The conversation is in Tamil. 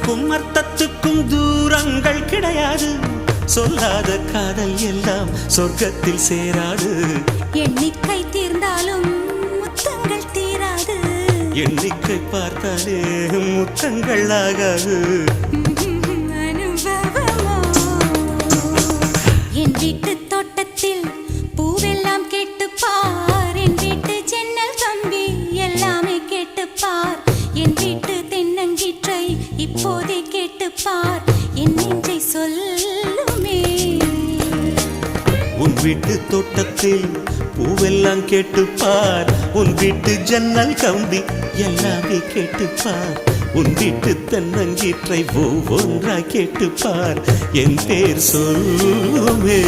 சொல்லுக்கும் அர்த்தத்துக்கும் தூரங்கள் கிடையாது. சொல்லாத காதல் எல்லாம் சொர்க்கத்தில் சேராது. எண்ணிக்கை தீர்ந்தாலும் முத்தங்கள் தீராது. எண்ணிக்கை பார்த்தாலே முத்தங்கள் ஆகாது. என் வீட்டு தோட்டத்தில் பூவெல்லாம் கேட்டுப்பார். என் வீட்டு ஜன்னல் கம்பி எல்லாமே கேட்டுப்பார். என் வீட்டு தென்னங்கீற்றை இப்போதே கேட்டுப்பார். என் நெஞ்சை சொல்லுமே. உன் வீட்டு தோட்டத்தில் பூவெல்லாம் கேட்டுப்பார். உன் வீட்டு ஜன்னல் கம்பி எல்லாமே கேட்டுப்பார். உன் வீட்டு தென்னங்கீற்றை ஒவ்வொன்றா கேட்டுப்பார். என் பேர் சொல்லுமே.